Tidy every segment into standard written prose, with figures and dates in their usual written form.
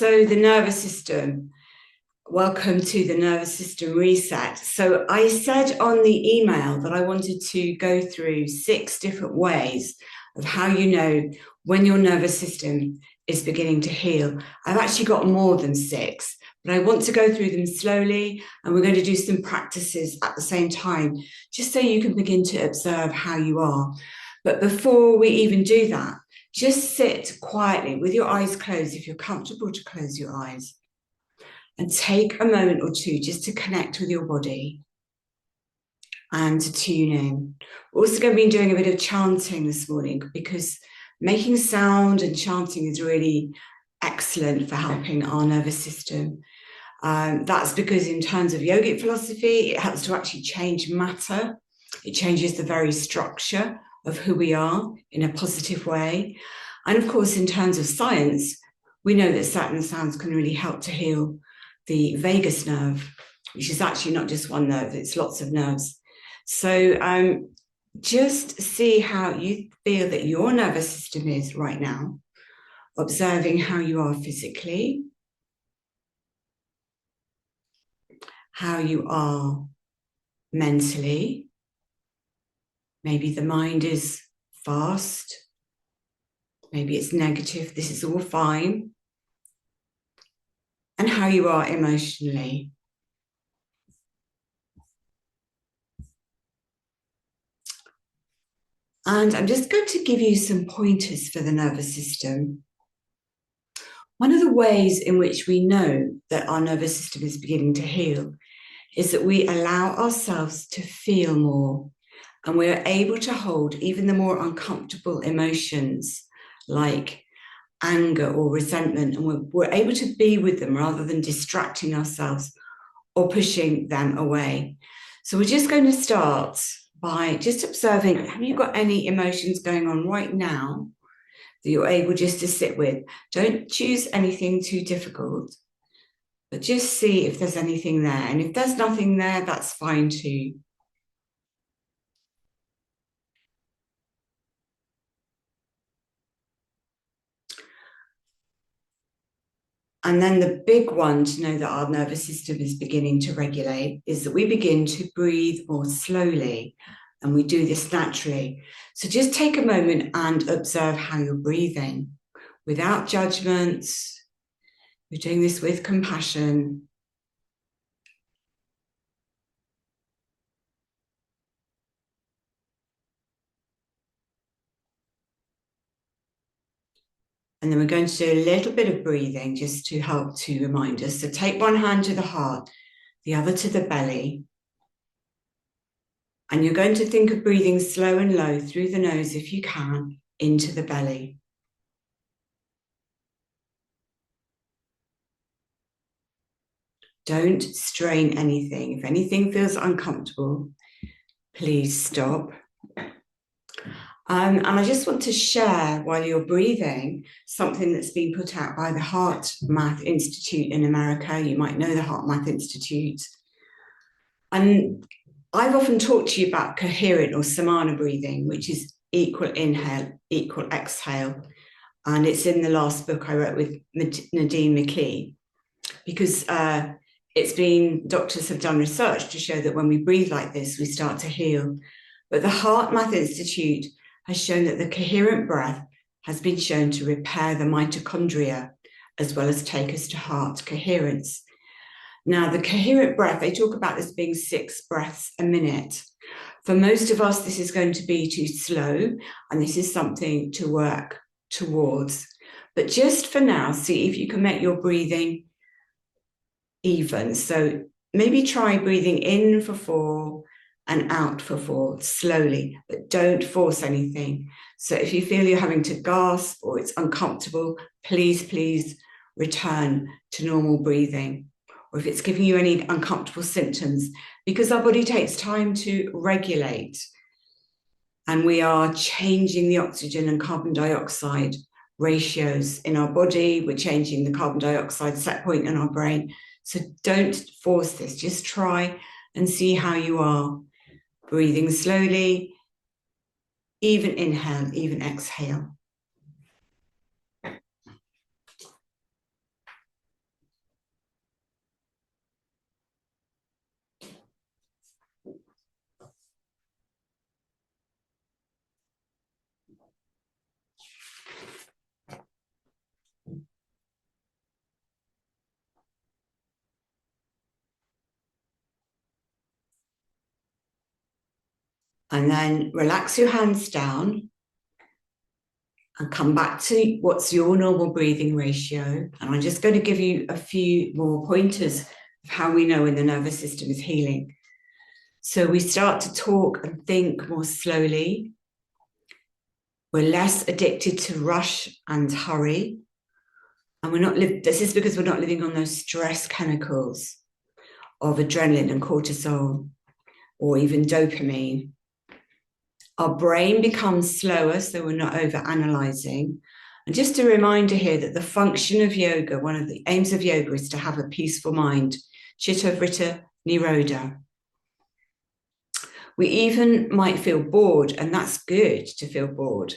So the nervous system, welcome to the nervous system reset. So I said on the email that I wanted to go through 6 different ways of how you know when your nervous system is beginning to heal. I've actually got more than 6, but I want to go through them slowly, and we're going to do some practices at the same time, just so you can begin to observe how you are. But before we even do that, just sit quietly with your eyes closed if you're comfortable to close your eyes. And take a moment or two just to connect with your body and to tune in. We're also going to be doing a bit of chanting this morning, because making sound and chanting is really excellent for helping our nervous system. That's because in terms of yogic philosophy, it helps to actually change matter. It changes the very structure of who we are in a positive way. And of course, in terms of science, we know that certain sounds can really help to heal the vagus nerve, which is actually not just one nerve, it's lots of nerves. So just see how you feel that your nervous system is right now, observing how you are physically, how you are mentally. Maybe the mind is fast, maybe it's negative, this is all fine. And how you are emotionally. And I'm just going to give you some pointers for the nervous system. One of the ways in which we know that our nervous system is beginning to heal is that we allow ourselves to feel more, and we're able to hold even the more uncomfortable emotions like anger or resentment, and we're able to be with them rather than distracting ourselves or pushing them away. So we're just going to start by just observing, have you got any emotions going on right now that you're able just to sit with? Don't choose anything too difficult, but just see if there's anything there. And if there's nothing there, that's fine too. And then the big one to know that our nervous system is beginning to regulate is that we begin to breathe more slowly, and we do this naturally. So just take a moment and observe how you're breathing without judgments. You're doing this with compassion. And then we're going to do a little bit of breathing just to help to remind us. So take one hand to the heart, the other to the belly. And you're going to think of breathing slow and low through the nose, if you can, into the belly. Don't strain anything. If anything feels uncomfortable, please stop. And I just want to share, while you're breathing, something that's been put out by the Heart Math Institute in America. You might know the Heart Math Institute. And I've often talked to you about coherent or samana breathing, which is equal inhale, equal exhale. And it's in the last book I wrote with Nadine McKee, because doctors have done research to show that when we breathe like this, we start to heal. But the Heart Math Institute has shown that the coherent breath has been shown to repair the mitochondria, as well as take us to heart coherence. Now, the coherent breath, they talk about this being 6 breaths a minute. For most of us, this is going to be too slow, and this is something to work towards. But just for now, see if you can make your breathing even. So maybe try breathing in for 4 and out for 4 slowly, but don't force anything. So if you feel you're having to gasp or it's uncomfortable, please return to normal breathing. Or if it's giving you any uncomfortable symptoms, because our body takes time to regulate, and we are changing the oxygen and carbon dioxide ratios in our body. We're changing the carbon dioxide set point in our brain. So don't force this, just try and see how you are. Breathing slowly, even inhale, even exhale. And then relax your hands down and come back to what's your normal breathing ratio. And I'm just going to give you a few more pointers of how we know when the nervous system is healing. So we start to talk and think more slowly. We're less addicted to rush and hurry. And this is because we're not living on those stress chemicals of adrenaline and cortisol or even dopamine. Our brain becomes slower, so we're not over analyzing. And just a reminder here that the function of yoga, one of the aims of yoga, is to have a peaceful mind. Chitta Vritta Nirodha. We even might feel bored, and that's good to feel bored.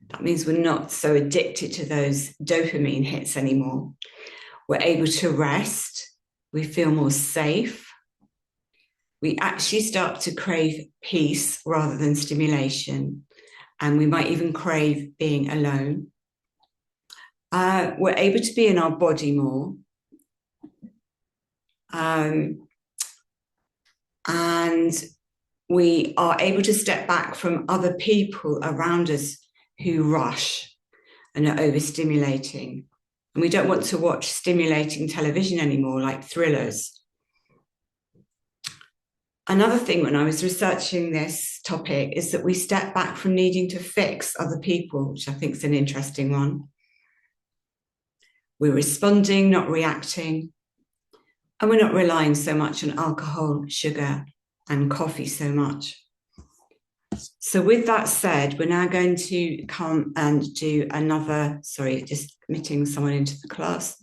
That means we're not so addicted to those dopamine hits anymore. We're able to rest. We feel more safe. We actually start to crave peace rather than stimulation. And we might even crave being alone. We're able to be in our body more. And we are able to step back from other people around us who rush and are overstimulating. And we don't want to watch stimulating television anymore, like thrillers. Another thing when I was researching this topic is that we step back from needing to fix other people, which I think is an interesting one. We're responding, not reacting. And we're not relying so much on alcohol, sugar, and coffee so much. So with that said, we're now going to come and do another, sorry, just admitting someone into the class.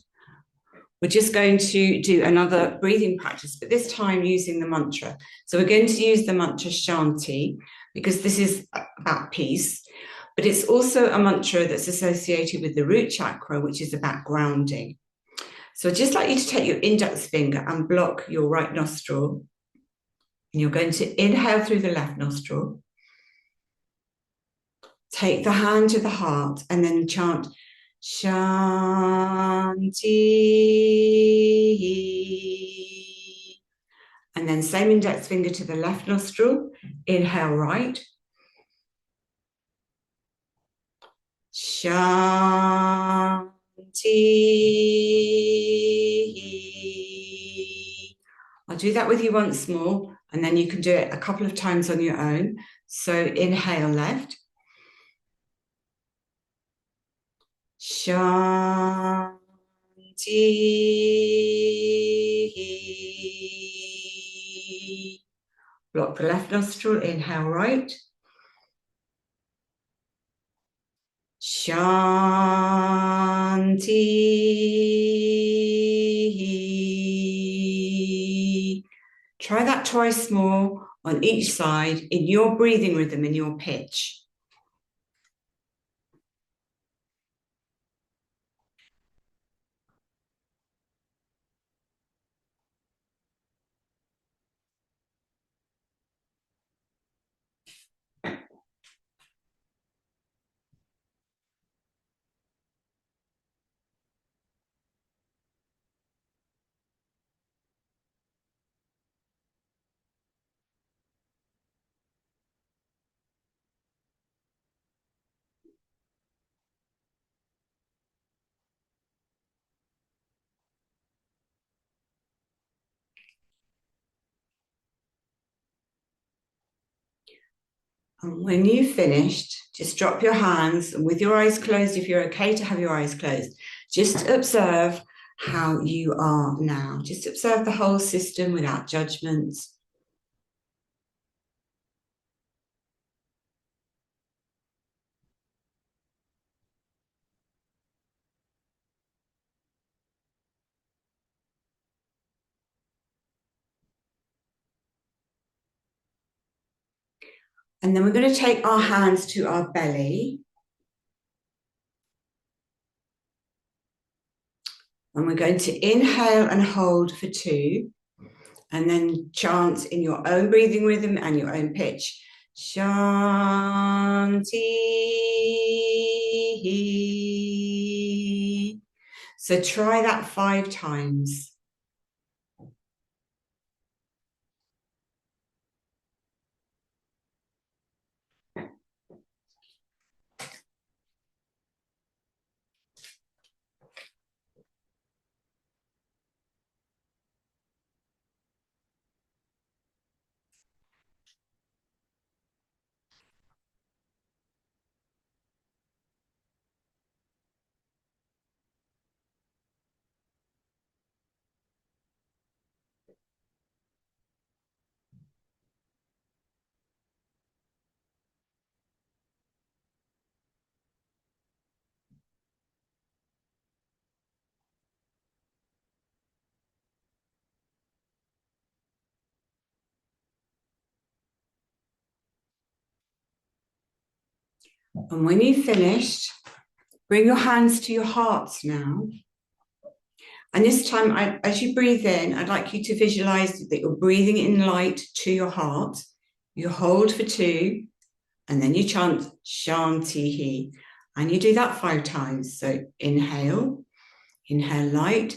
We're just going to do another breathing practice, but this time using the mantra. So we're going to use the mantra Shanti because this is about peace, but it's also a mantra that's associated with the root chakra, which is about grounding. So I'd just like you to take your index finger and block your right nostril. And you're going to inhale through the left nostril. Take the hand to the heart and then chant Shanti. And then same index finger to the left nostril. Inhale right. Shanti. I'll do that with you once more, and then you can do it a couple of times on your own. So inhale left. Shanti. Block the left nostril, inhale right. Shanti. Try that twice more on each side in your breathing rhythm, in your pitch. And when you've finished, just drop your hands and with your eyes closed, if you're okay to have your eyes closed, just observe how you are now. Just observe the whole system without judgments. And then we're going to take our hands to our belly. And we're going to inhale and hold for 2. And then chant in your own breathing rhythm and your own pitch. Shanti. So try that 5 times. And when you've finished, bring your hands to your hearts now. And this time, as you breathe in, I'd like you to visualize that you're breathing in light to your heart. You hold for 2, and then you chant Shanti. And you do that 5 times. So inhale light,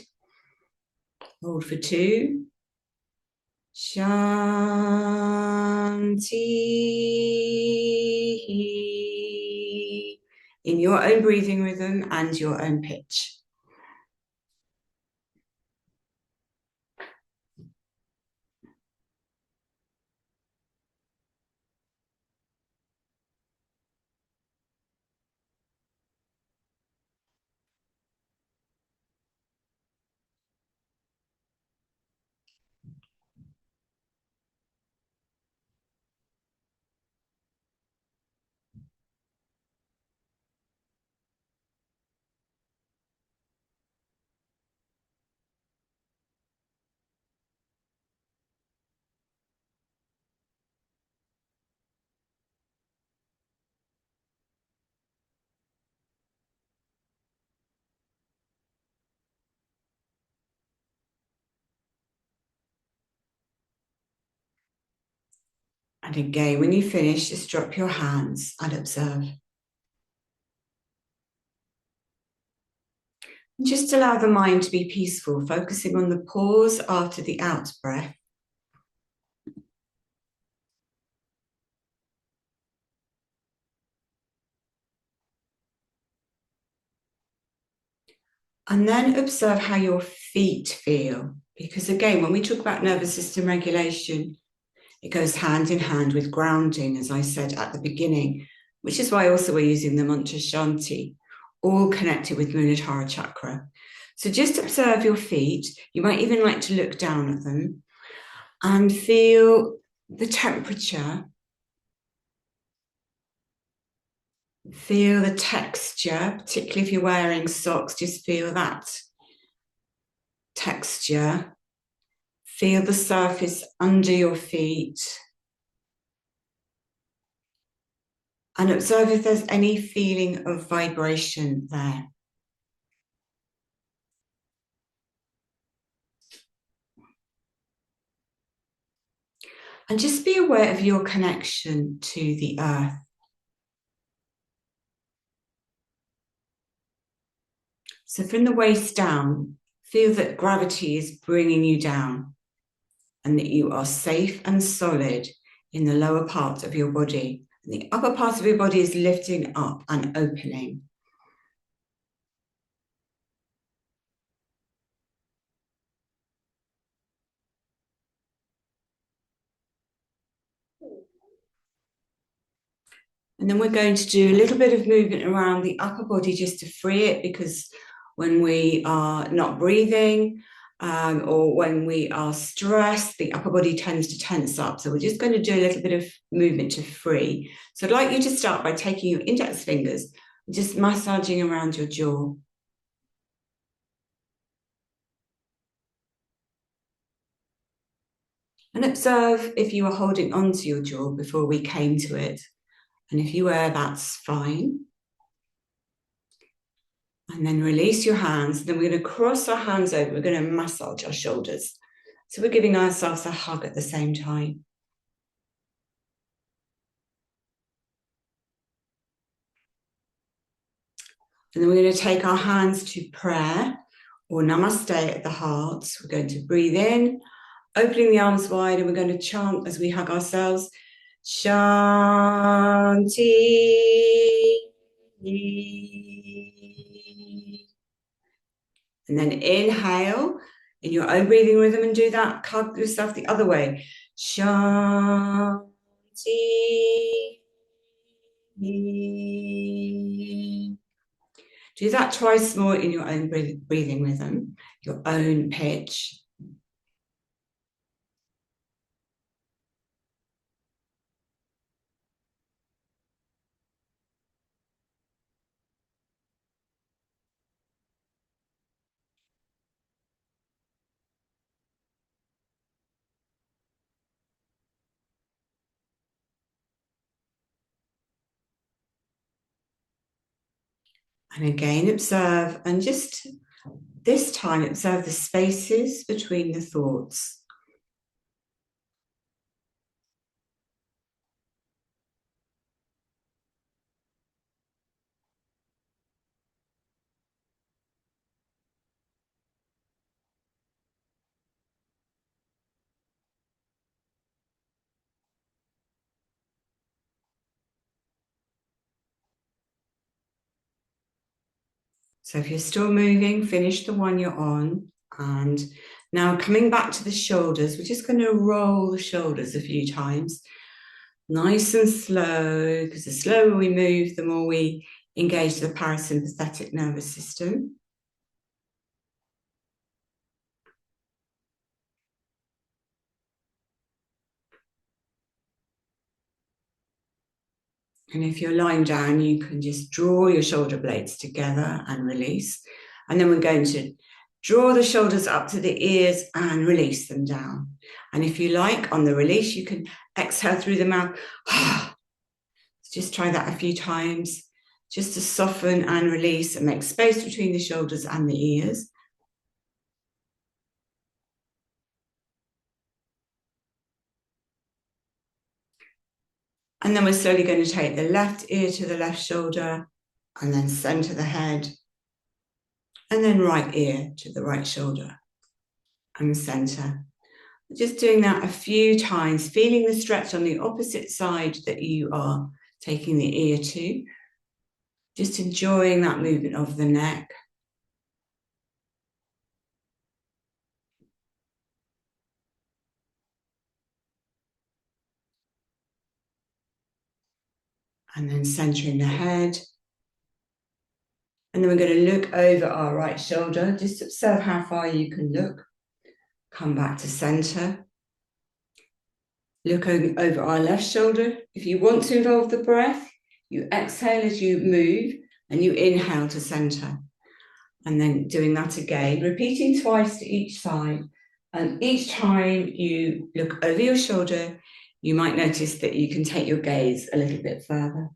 hold for 2, Shanti, in your own breathing rhythm and your own pitch. And again, when you finish, just drop your hands and observe. Just allow the mind to be peaceful, focusing on the pause after the out breath. And then observe how your feet feel. Because again, when we talk about nervous system regulation, it goes hand in hand with grounding, as I said at the beginning, which is why also we're using the mantra Shanti, all connected with Muladhara chakra. So just observe your feet. You might even like to look down at them and feel the temperature. Feel the texture, particularly if you're wearing socks, just feel that texture. Feel the surface under your feet. And observe if there's any feeling of vibration there. And just be aware of your connection to the earth. So from the waist down, feel that gravity is bringing you down and that you are safe and solid in the lower part of your body. And the upper part of your body is lifting up and opening. And then we're going to do a little bit of movement around the upper body just to free it, because when we are not breathing or when we are stressed, the upper body tends to tense up. So we're just going to do a little bit of movement to free. So I'd like you to start by taking your index fingers, just massaging around your jaw. And observe if you were holding onto your jaw before we came to it. And if you were, that's fine. And then release your hands. Then we're going to cross our hands over. We're going to massage our shoulders. So we're giving ourselves a hug at the same time. And then we're going to take our hands to prayer or namaste at the heart. We're going to breathe in, opening the arms wide, and we're going to chant as we hug ourselves. Shanti. And then inhale in your own breathing rhythm and do that. Hug yourself the other way. Shanti. Do that twice more in your own breathing rhythm, your own pitch. And again, observe, and just this time, observe the spaces between the thoughts. So if you're still moving, finish the one you're on. And now coming back to the shoulders, we're just going to roll the shoulders a few times. Nice and slow, because the slower we move, the more we engage the parasympathetic nervous system. And if you're lying down, you can just draw your shoulder blades together and release. And then we're going to draw the shoulders up to the ears and release them down. And if you like, on the release, you can exhale through the mouth. Just try that a few times, just to soften and release and make space between the shoulders and the ears. And then we're slowly going to take the left ear to the left shoulder, and then center the head, and then right ear to the right shoulder and center. Just doing that a few times, feeling the stretch on the opposite side that you are taking the ear to. Just enjoying that movement of the neck. And then centering the head. And then we're going to look over our right shoulder. Just observe how far you can look. Come back to center. Look over our left shoulder. If you want to involve the breath, you exhale as you move and you inhale to center. And then doing that again, repeating twice to each side. And each time you look over your shoulder, you might notice that you can take your gaze a little bit further.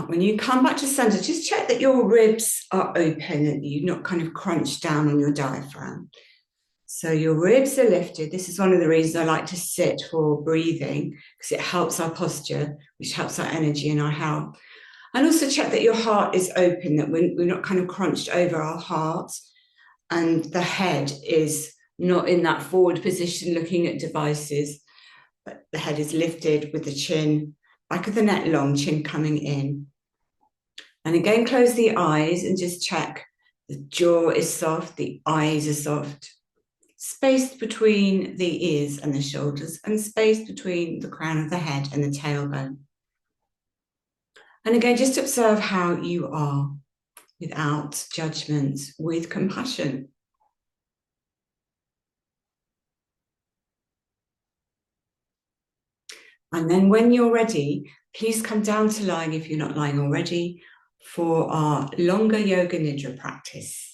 When you come back to center, just check that your ribs are open and you're not kind of crunched down on your diaphragm. So your ribs are lifted. This is one of the reasons I like to sit for breathing, because it helps our posture, which helps our energy and our health. And also check that your heart is open, that we're not kind of crunched over our heart, and the head is not in that forward position looking at devices, but the head is lifted with the chin, back of the neck long, chin coming in. And again, close the eyes and just check the jaw is soft, the eyes are soft. Space between the ears and the shoulders, and space between the crown of the head and the tailbone. And again, just observe how you are, without judgment, with compassion. And then when you're ready, please come down to lying if you're not lying already for our longer yoga nidra practice.